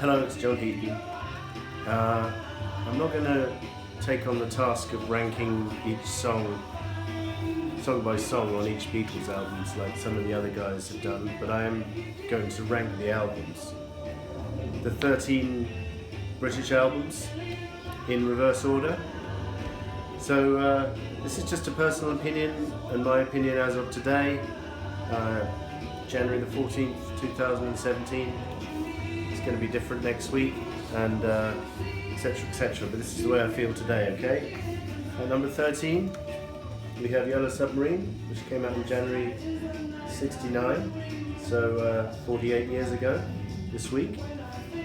Hello, it's John Heaton. I'm not going to take on the task of ranking each song by song on each Beatles albums like some of the other guys have done, but I am going to rank the albums. The 13 British albums in reverse order. So this is just a personal opinion, and my opinion as of today, January the 14th, 2017. It's going to be different next week, and etc, etc, but this is the way I feel today, okay? At number 13, we have Yellow Submarine, which came out in January 69, so 48 years ago this week.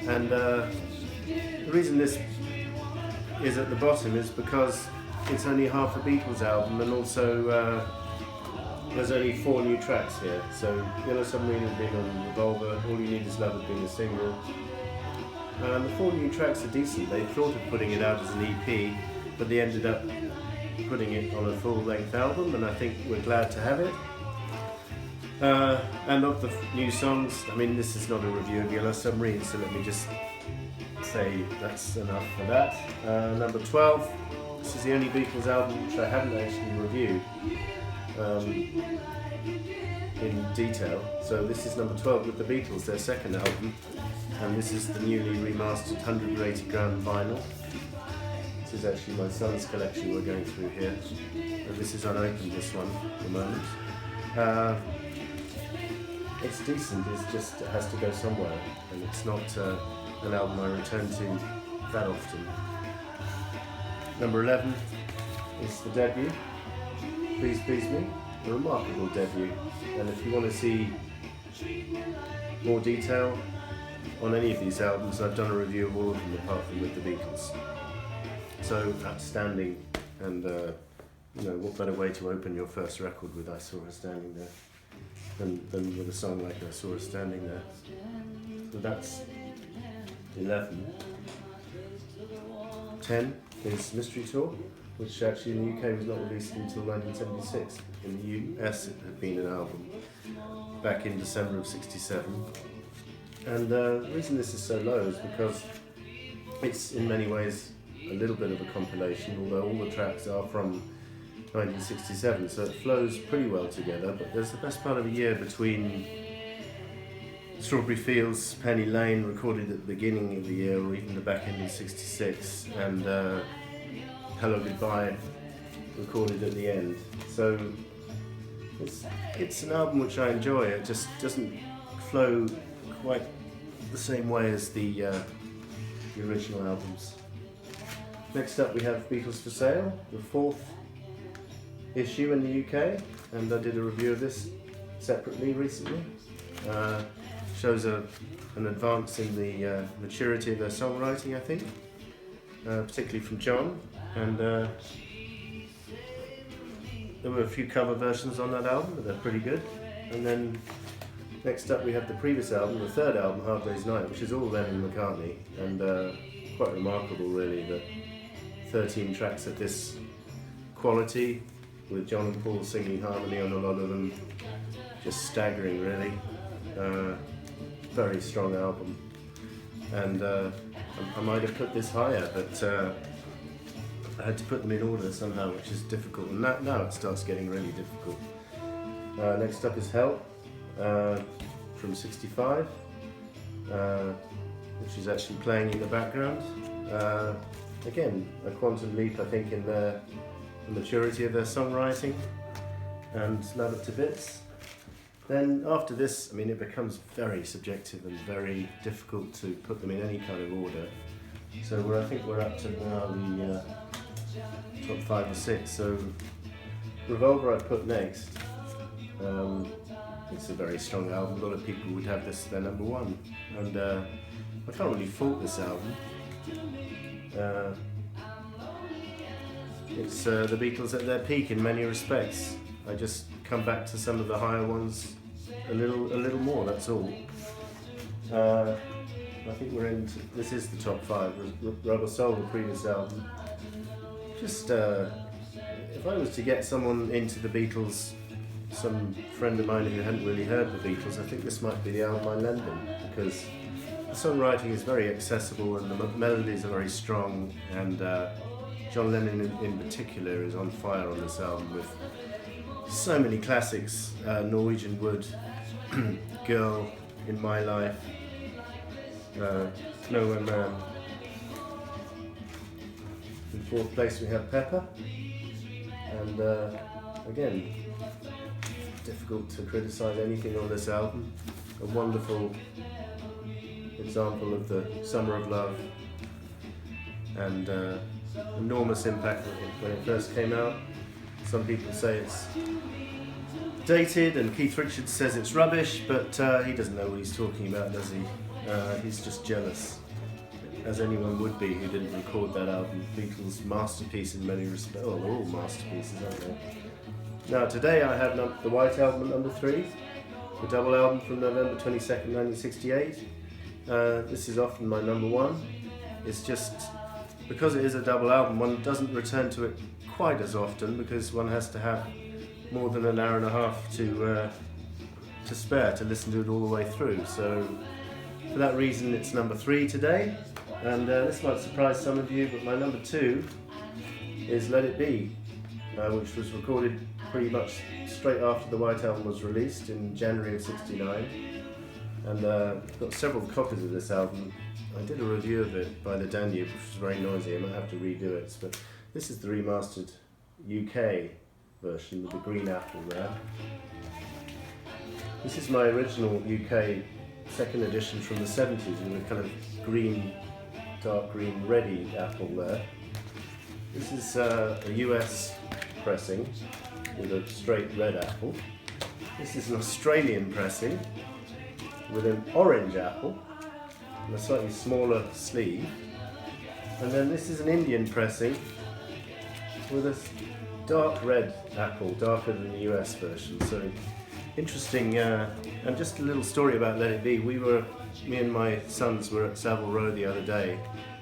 And the reason this is at the bottom is because it's only half a Beatles album, and also there's only 4 new tracks here. So Yellow Submarine has been on Revolver, All You Need Is Love has been a single. The 4 new tracks are decent. They thought of putting it out as an EP, but they ended up putting it on a full-length album, and I think we're glad to have it. And of the new songs, I mean, this is not a review of Yellow Submarine, so let me just say that's enough for that. Number 12, this is the only Beatles album which I haven't actually reviewed in detail. So this is number 12 with the Beatles, their second album, and this is the newly remastered 180 gram vinyl. This is actually my son's collection we're going through here, and this is unopened, this one at the moment. It's decent, it's just, it has to go somewhere, and it's not an album I return to that often. Number 11 is the debut, Please Please Me, a remarkable debut, and if you want to see more detail on any of these albums, I've done a review of all of them apart from with the Beatles. So outstanding, and you know, what better way to open your first record with I Saw Her Standing There than with a song like I Saw Her Standing There. So that's 11. 10 is Mystery Tour, which actually in the UK was not released until 1976. In the US it had been an album back in December of 67. And the reason this is so low is because it's in many ways a little bit of a compilation, although all the tracks are from 1967, so it flows pretty well together. But there's the best part of a year between Strawberry Fields, Penny Lane, recorded at the beginning of the year or even the back end of 66, and Hello Goodbye, recorded at the end. So it's an album which I enjoy. It just doesn't flow quite the same way as the original albums. Next up we have Beatles for Sale, the 4th issue in the UK, and I did a review of this separately recently. Shows an advance in the maturity of their songwriting, I think, particularly from John, and there were a few cover versions on that album, but they're pretty good. And then next up we have the previous album, the 3rd album, Hard Day's Night, which is all Lennon and McCartney, and quite remarkable really that 13 tracks of this quality, with John and Paul singing harmony on a lot of them, just staggering really. Very strong album, and I might have put this higher, but I had to put them in order somehow, which is difficult, and now it starts getting really difficult. Next up is Help, from 65, which is actually playing in the background. Again, a quantum leap, I think, in the maturity of their songwriting, and love it to bits. Then after this, I mean, it becomes very subjective and very difficult to put them in any kind of order. So I think we're up to now the top 5 or 6. So Revolver I'd put next. It's a very strong album. A lot of people would have this their number 1, and I can't really fault this album. It's the Beatles at their peak in many respects. I just come back to some of the higher ones a little more, that's all. I think this is the top 5. Rubber Soul, the previous album. Just, if I was to get someone into the Beatles, some friend of mine who hadn't really heard the Beatles, I think this might be the album I lend them, because the songwriting is very accessible and the melodies are very strong, and John Lennon in particular is on fire on this album with so many classics. Norwegian Wood, Girl, In My Life, Nowhere Man. In fourth place we have Pepper, and again, difficult to criticise anything on this album. A wonderful example of the Summer of Love, and enormous impact when it first came out. Some people say it's dated, and Keith Richards says it's rubbish, but he doesn't know what he's talking about, does he? He's just jealous, as anyone would be who didn't record that album. Beatles' masterpiece in many respects. Oh, they're all masterpieces, aren't they? Now today I have the White Album at number 3, the double album from November 22nd, 1968. This is often my number 1. It's just, because it is a double album, one doesn't return to it quite as often, because one has to have more than an hour and a half to spare to listen to it all the way through. So for that reason it's number 3 today, and this might surprise some of you, but my number 2 is Let It Be, which was recorded pretty much straight after the White Album was released in January of '69, and I've got several copies of this album. I did a review of it by the Danube, which was very noisy. I might have to redo it, but this is the remastered UK version with the green apple there. This is my original UK second edition from the 70s with a kind of green, dark green, reddy apple there. This is a US pressing with a straight red apple. This is an Australian pressing with an orange apple and a slightly smaller sleeve. And then this is an Indian pressing with a dark red apple, darker than the US version. So interesting. And just a little story about Let It Be. Me and my sons were at Savile Row the other day,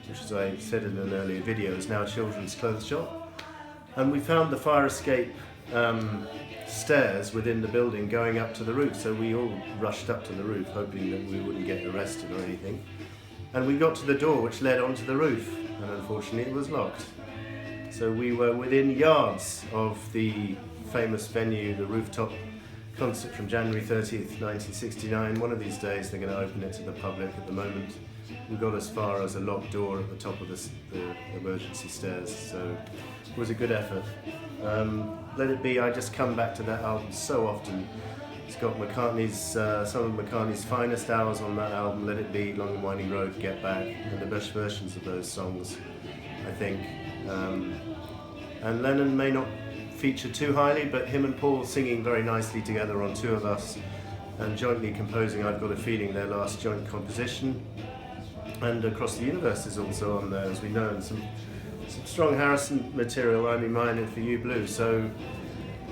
which, as I said in an earlier video, is now a children's clothes shop. And we found the fire escape stairs within the building going up to the roof, so we all rushed up to the roof hoping that we wouldn't get arrested or anything. And we got to the door which led onto the roof, and unfortunately it was locked. So we were within yards of the famous venue, the rooftop concert from January 30th, 1969. One of these days they're going to open it to the public. At the moment we got as far as a locked door at the top of the emergency stairs, so it was a good effort. Let It Be, I just come back to that album so often. It's got McCartney's, some of McCartney's finest hours on that album, Let It Be, Long and Winding Road, Get Back, and the best versions of those songs, I think. And Lennon may not feature too highly, but him and Paul singing very nicely together on Two of Us and jointly composing I've Got a Feeling, their last joint composition. And Across the Universe is also on there, as we know, and some strong Harrison material, I'm in Mine and For You Blue. So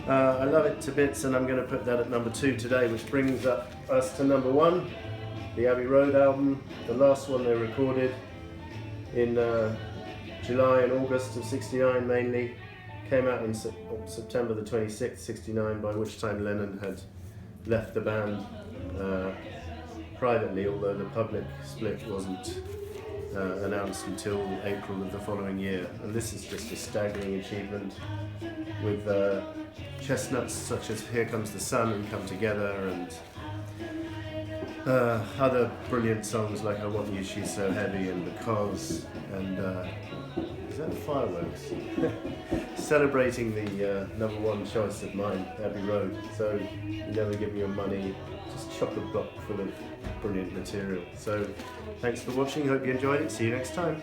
I love it to bits, and I'm going to put that at number 2 today, which brings us to number 1, the Abbey Road album, the last one they recorded in July and August of '69 mainly. Came out in September the 26th, '69, by which time Lennon had left the band privately, although the public split wasn't announced until April of the following year. And this is just a staggering achievement, with chestnuts such as Here Comes the Sun and Come Together, and other brilliant songs like I Want You, She's So Heavy, and Because, and is that fireworks? Celebrating the number 1 choice of mine, Abbey Road. So You Never Give Me Your Money, just chock-a-block full of brilliant material. So thanks for watching, hope you enjoyed it, see you next time.